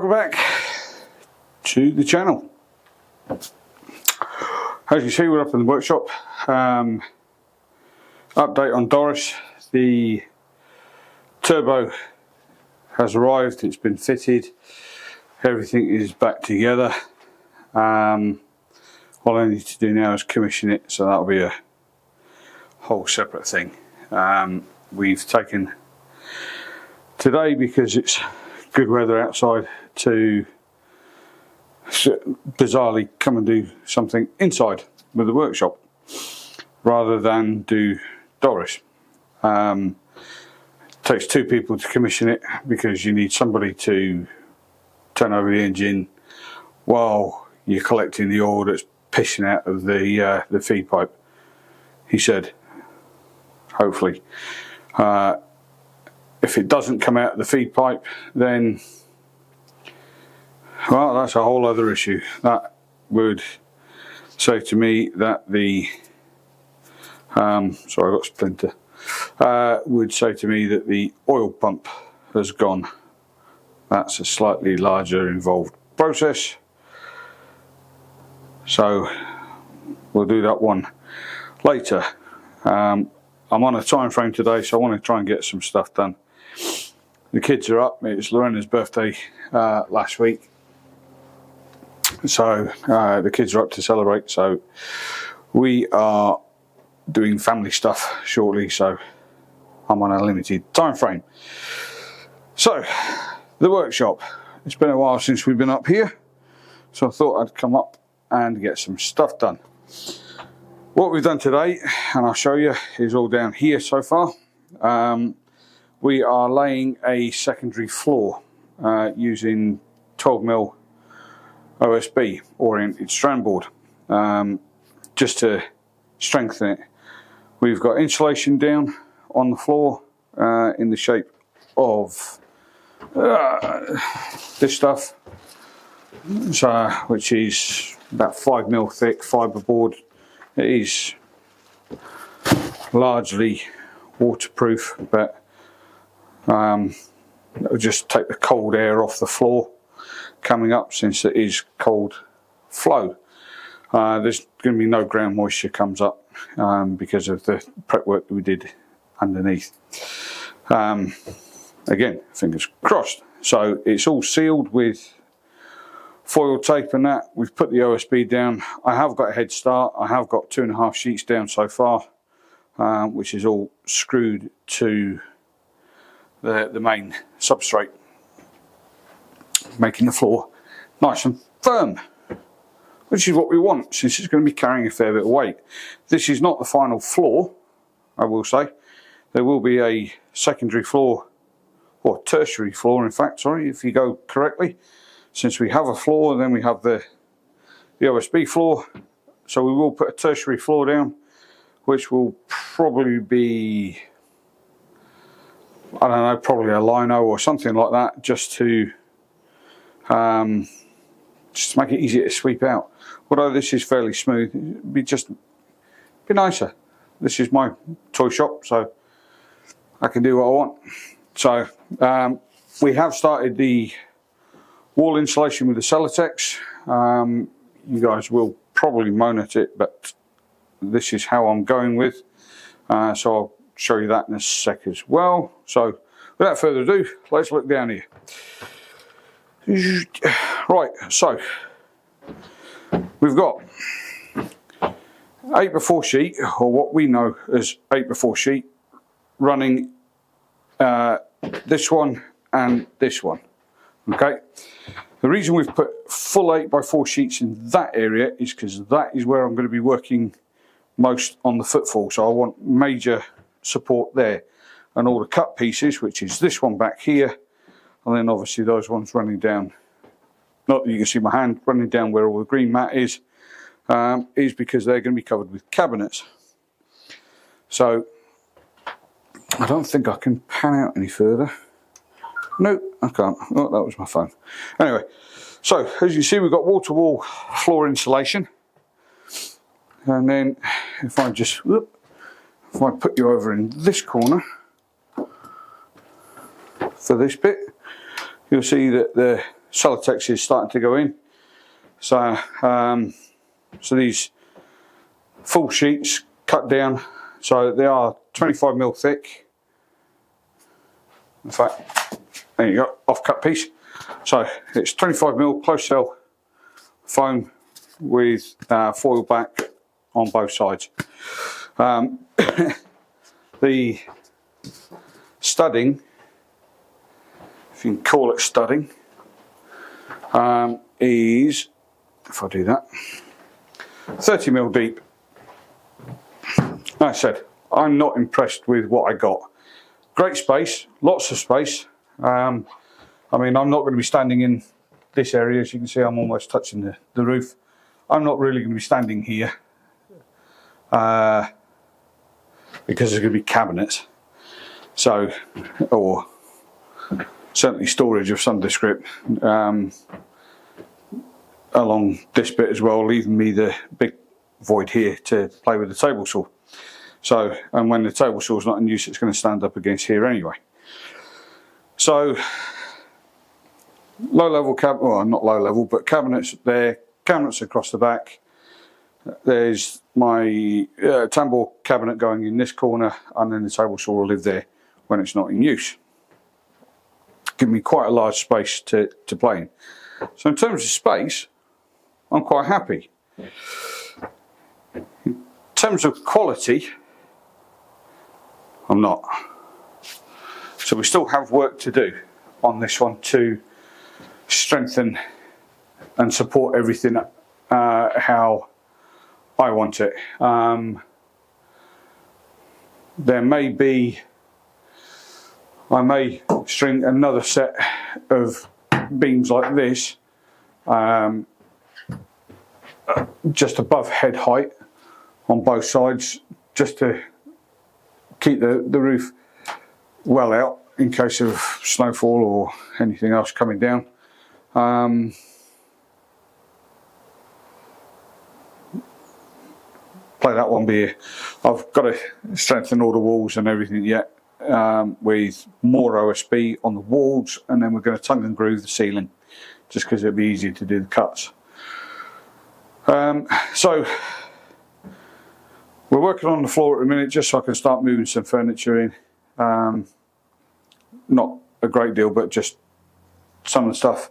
welcome back to the channel. As you see, we're up in the workshop. Update on Doris. The turbo has arrived, it's been fitted, everything is back together. All I need to do now is commission it, so that'll be a whole separate thing. We've taken today, because it's good weather outside, to bizarrely come and do something inside with the workshop rather than do Doris. It takes two people to commission it because you need somebody to turn over the engine while you're collecting the oil that's pissing out of the feed pipe, he said. Hopefully. If it doesn't come out of the feed pipe, then, well, that's a whole other issue. That would say to me that the sorry, I got a splinter. Would say to me that the oil pump has gone. That's a slightly larger involved process, so we'll do that one later. I'm on a time frame today, so I want to try and get some stuff done. The kids are up. It was Lorena's birthday last week, so the kids are up to celebrate, so we are doing family stuff shortly, so I'm on a limited time frame. So the workshop, it's been a while since we've been up here, so I thought I'd come up and get some stuff done. What we've done today, and I'll show you, is all down here so far. We are laying a secondary floor using 12mm OSB, oriented strand board, just to strengthen it. We've got insulation down on the floor in the shape of this stuff, so, which is about 5mm thick fiberboard. It is largely waterproof, but it'll just take the cold air off the floor coming up, since it is cold flow. There's going to be no ground moisture comes up because of the prep work that we did underneath. Again, fingers crossed. So it's all sealed with foil tape and that. We've put the OSB down. I have got a head start. I have got 2.5 sheets down so far, which is all screwed to the main substrate, making the floor nice and firm, which is what we want, since it's going to be carrying a fair bit of weight. This is not the final floor, I will say. There will be a secondary floor, or tertiary floor in fact, sorry, if you go correctly. Since we have a floor, then we have the OSB floor, so we will put a tertiary floor down, which will probably be, I don't know, probably a lino or something like that, just to make it easier to sweep out. Although this is fairly smooth, it'd be nicer. This is my toy shop, so I can do what I want. So we have started the wall insulation with the Celotex. You guys will probably moan at it, but this is how I'm going with. So I'll show you that in a sec as well. So without further ado, let's look down here. Right, so we've got 8x4 sheet, or what we know as 8x4 sheet, running this one and this one. Okay, the reason we've put full 8x4 sheets in that area is because that is where I'm going to be working most on the footfall, so I want major support there, and all the cut pieces, which is this one back here, and then obviously those ones running down, not that you can see my hand, running down where all the green mat is because they're going to be covered with cabinets. So I don't think I can pan out any further. No, I can't. Oh, that was my phone. Anyway, so as you see, we've got wall-to-wall floor insulation, and then if I put you over in this corner for this bit, you'll see that the Celotex is starting to go in. So, so these full sheets cut down, so they are 25mm thick. In fact, there you go, off-cut piece. So it's 25mm close cell foam with foil back on both sides. The studding, if you can call it studding, is, if I do that, 30mm deep. Like I said, I'm not impressed with what I got. Great space, lots of space. I mean, I'm not going to be standing in this area. As you can see, I'm almost touching the roof. I'm not really going to be standing here because there's going to be cabinets. So, or certainly storage of some description along this bit as well, leaving me the big void here to play with the table saw. So, and when the table saw is not in use, it's going to stand up against here anyway. So, low level cabinet, well, not low level, but cabinets there, cabinets across the back. There's my tambour cabinet going in this corner, and then the table saw will live there when it's not in use. Give me quite a large space to play in. So in terms of space, I'm quite happy. In terms of quality, I'm not. So we still have work to do on this one to strengthen and support everything how I want it. There may be, I may string another set of beams like this just above head height on both sides, just to keep the roof well out in case of snowfall or anything else coming down. Play that one be. I've got to strengthen all the walls and everything yet with more OSB on the walls, and then we're going to tongue and groove the ceiling just because it'll be easier to do the cuts. So we're working on the floor at the minute just so I can start moving some furniture in. Not a great deal, but just some of the stuff.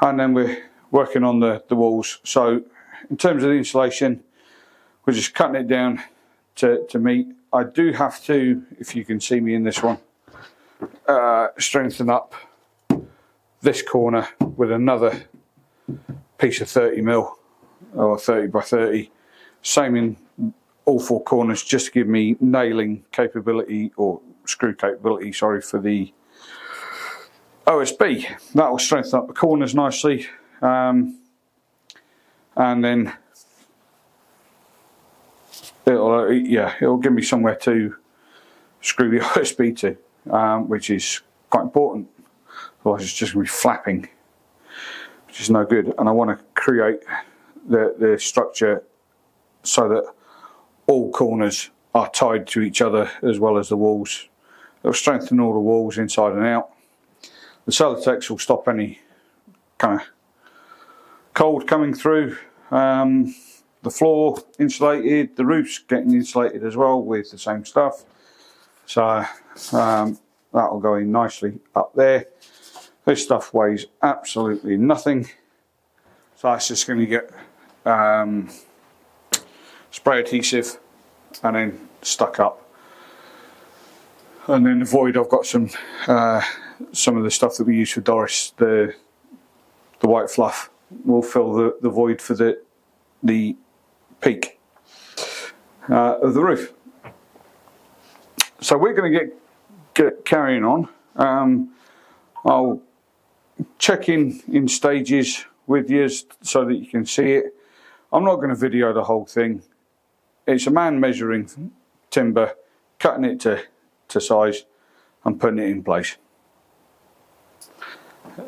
And then we're working on the walls. So in terms of the insulation, we're just cutting it down to meet. I do have to, if you can see me in this one, strengthen up this corner with another piece of 30mm or 30 by 30. Same in all four corners, just to give me nailing capability, or screw capability, sorry, for the OSB. That will strengthen up the corners nicely, and then it'll give me somewhere to screw the OSB to, which is quite important. Otherwise it's just going to be flapping, which is no good. And I want to create the structure so that all corners are tied to each other as well as the walls. It'll strengthen all the walls inside and out. The Celotex will stop any kind of cold coming through. The floor insulated, the roof's getting insulated as well with the same stuff. So that'll go in nicely up there. This stuff weighs absolutely nothing. So it's just going to get spray adhesive and then stuck up. And then the void, I've got some of the stuff that we use for Doris, the white fluff, will fill the void for the peak of the roof. So we're going to get carrying on. I'll check in stages with you so that you can see it. I'm not going to video the whole thing. It's a man measuring timber, cutting it to size and putting it in place.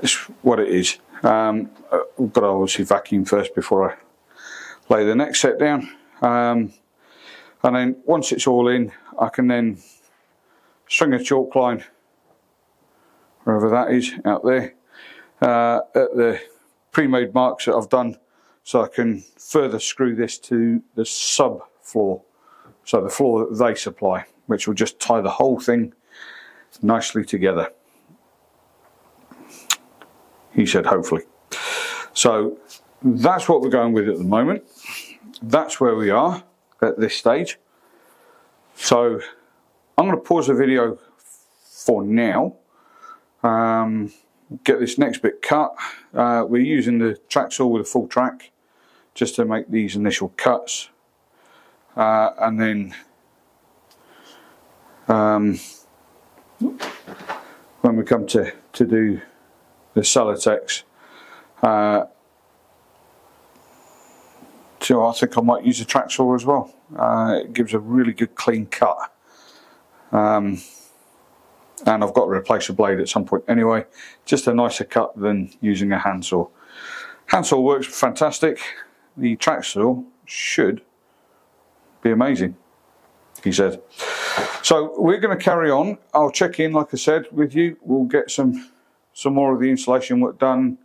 It's what it is. I've got to obviously vacuum first before I lay the next set down. And then once it's all in, I can then string a chalk line, wherever that is, out there, at the pre-made marks that I've done, so I can further screw this to the sub floor, so the floor that they supply, which will just tie the whole thing nicely together. He said hopefully. So that's what we're going with at the moment. That's where we are at this stage. So I'm going to pause the video for now. Get this next bit cut. We're using the track saw with a full track just to make these initial cuts, and then when we come to do the Celotex, so I think I might use a track saw as well. It gives a really good clean cut. And I've got to replace the blade at some point anyway. Just a nicer cut than using a handsaw. Handsaw works fantastic. The track saw should be amazing, he said. So we're going to carry on. I'll check in, like I said, with you. We'll get some more of the insulation work done.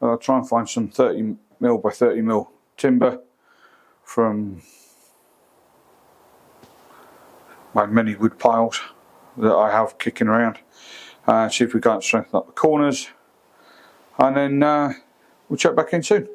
I'll try and find some 30mm by 30mm timber from my many wood piles that I have kicking around. See if we can't strengthen up the corners, and then we'll check back in soon.